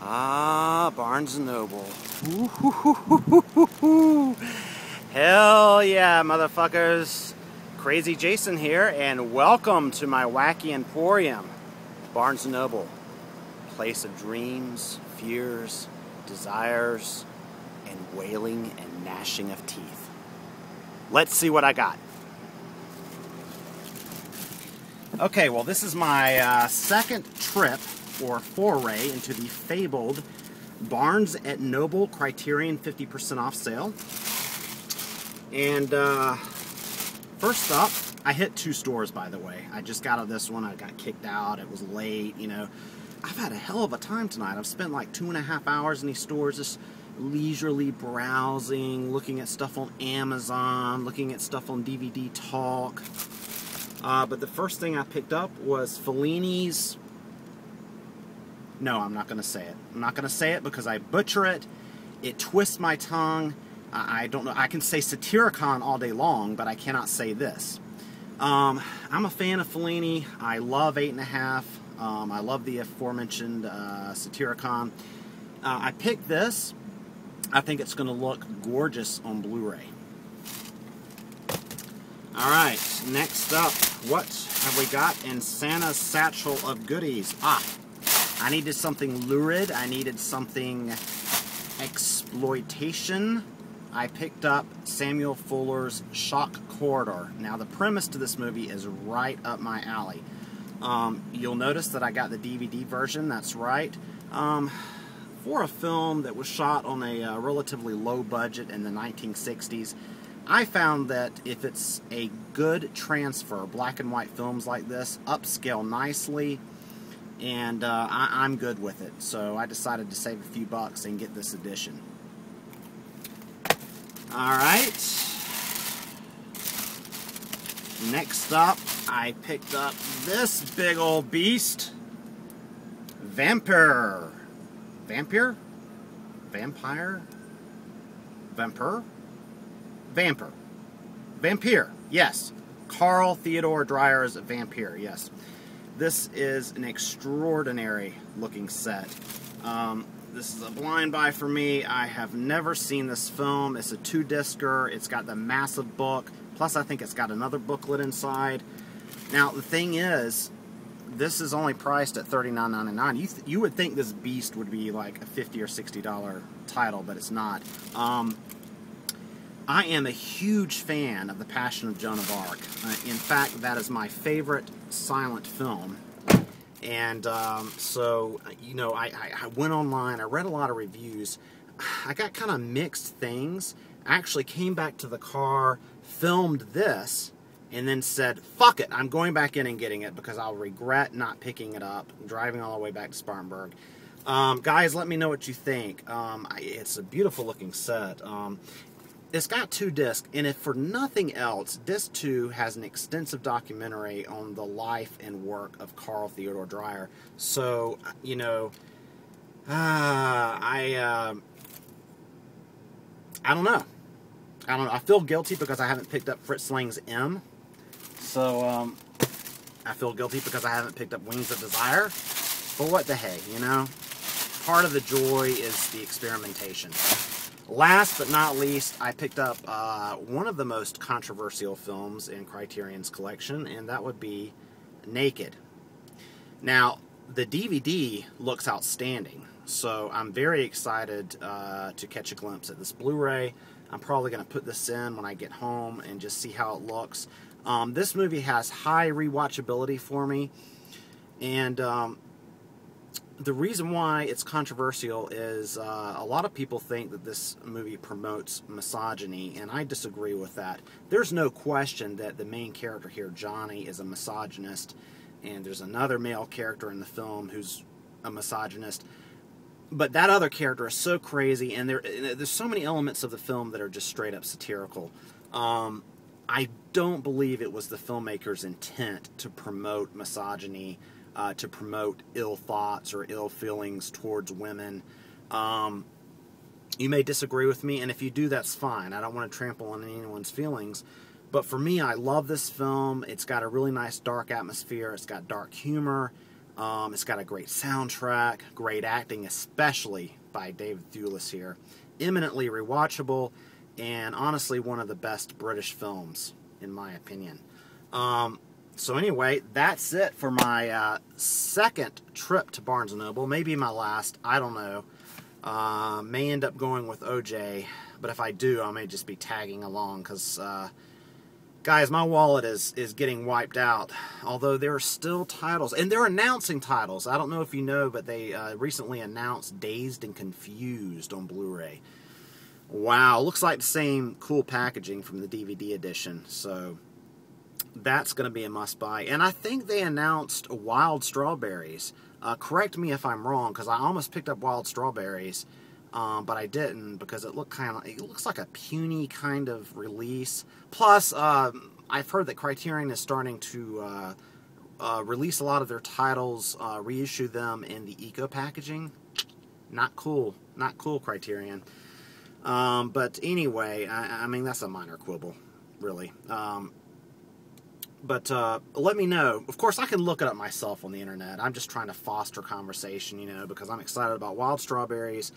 Ah, Barnes & Noble. Ooh, hell yeah, motherfuckers. Crazy Jason here, and welcome to my wacky emporium, Barnes & Noble. Place of dreams, fears, desires, and wailing and gnashing of teeth. Let's see what I got. Okay, well, this is my second trip or foray into the fabled Barnes & Noble Criterion 50% off sale. And first up, I hit two stores, by the way. I just got out of this one. I got kicked out. It was late, you know. I've had a hell of a time tonight. I've spent like 2.5 hours in these stores just leisurely browsing, looking at stuff on Amazon, looking at stuff on DVD Talk. But the first thing I picked up was Fellini's... No, I'm not going to say it. I'm not going to say it because I butcher it. It twists my tongue. I don't know. I can say Satyricon all day long, but I cannot say this. I'm a fan of Fellini. I love 8.5. I love the aforementioned Satyricon. I picked this. I think it's going to look gorgeous on Blu-ray. Alright, next up, what have we got in Santa's satchel of goodies? I needed something lurid. I needed something exploitation. I picked up Samuel Fuller's Shock Corridor. Now, the premise to this movie is right up my alley. You'll notice that I got the DVD version, that's right. For a film that was shot on a relatively low budget in the 1960s, I found that if it's a good transfer, black and white films like this, upscale nicely, and I'm good with it. So I decided to save a few bucks and get this edition. Alright. Next up, I picked up this big old beast. Vampire. Vampire? Vampire? Vampire? Vampire. Vampire, yes. Carl Theodor Dreyer's Vampire, yes. This is an extraordinary looking set. This is a blind buy for me. I have never seen this film. It's a 2-discer. It's got the massive book. Plus, I think it's got another booklet inside. Now, the thing is, this is only priced at $39.99. You would think this beast would be like a $50 or $60 title, but it's not. I am a huge fan of The Passion of Joan of Arc. In fact, that is my favorite silent film. And so, you know, I went online, I read a lot of reviews. I got kind of mixed things. I actually came back to the car, filmed this, and then said, fuck it, I'm going back in and getting it because I'll regret not picking it up, driving all the way back to Spartanburg. Guys, let me know what you think. It's a beautiful looking set. It's got 2 discs, and if for nothing else, disc 2 has an extensive documentary on the life and work of Carl Theodor Dreyer. So, you know, I don't know. I feel guilty because I haven't picked up Fritz Lang's M. So, I feel guilty because I haven't picked up Wings of Desire. But what the heck, you know? Part of the joy is the experimentation. Last but not least, I picked up one of the most controversial films in Criterion's collection, and that would be Naked. Now, the DVD looks outstanding, so I'm very excited to catch a glimpse at this Blu-ray. I'm probably going to put this in when I get home and just see how it looks. This movie has high rewatchability for me, and the reason why it's controversial is a lot of people think that this movie promotes misogyny, and I disagree with that. There's no question that the main character here, Johnny, is a misogynist, and there's another male character in the film who's a misogynist. But that other character is so crazy, and there's so many elements of the film that are just straight up satirical. I don't believe it was the filmmaker's intent to promote misogyny, to promote ill thoughts or ill feelings towards women. You may disagree with me, and if you do, that's fine. I don't want to trample on anyone's feelings. But for me, I love this film. It's got a really nice dark atmosphere. It's got dark humor. It's got a great soundtrack, great acting, especially by David Thewlis here. Eminently rewatchable, and honestly one of the best British films, in my opinion. So anyway, that's it for my second trip to Barnes & Noble. Maybe my last, I don't know. May end up going with OJ, but if I do, I may just be tagging along, because, guys, my wallet is getting wiped out. Although there are still titles, and they're announcing titles. I don't know if you know, but they recently announced Dazed and Confused on Blu-ray. Wow, looks like the same cool packaging from the DVD edition, so that's going to be a must-buy. And I think they announced Wild Strawberries. Correct me if I'm wrong, because I almost picked up Wild Strawberries, but I didn't, because it looks like a puny kind of release. Plus, I've heard that Criterion is starting to release a lot of their titles, reissue them in the eco packaging. Not cool, Criterion. But anyway, I mean, that's a minor quibble, really. But let me know. Of course, I can look it up myself on the internet. I'm just trying to foster conversation, you know, because I'm excited about Wild Strawberries,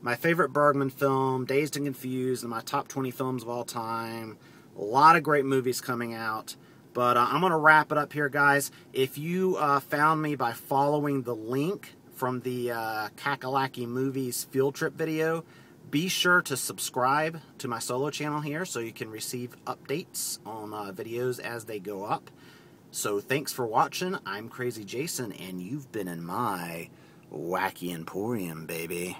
my favorite Bergman film, Dazed and Confused, and my top 20 films of all time. A lot of great movies coming out. But I'm going to wrap it up here, guys. If you found me by following the link from the Kakalaki Movies field trip video, be sure to subscribe to my solo channel here so you can receive updates on videos as they go up. So thanks for watching. I'm Crazy Jason, and you've been in my Wacky Emporium, baby.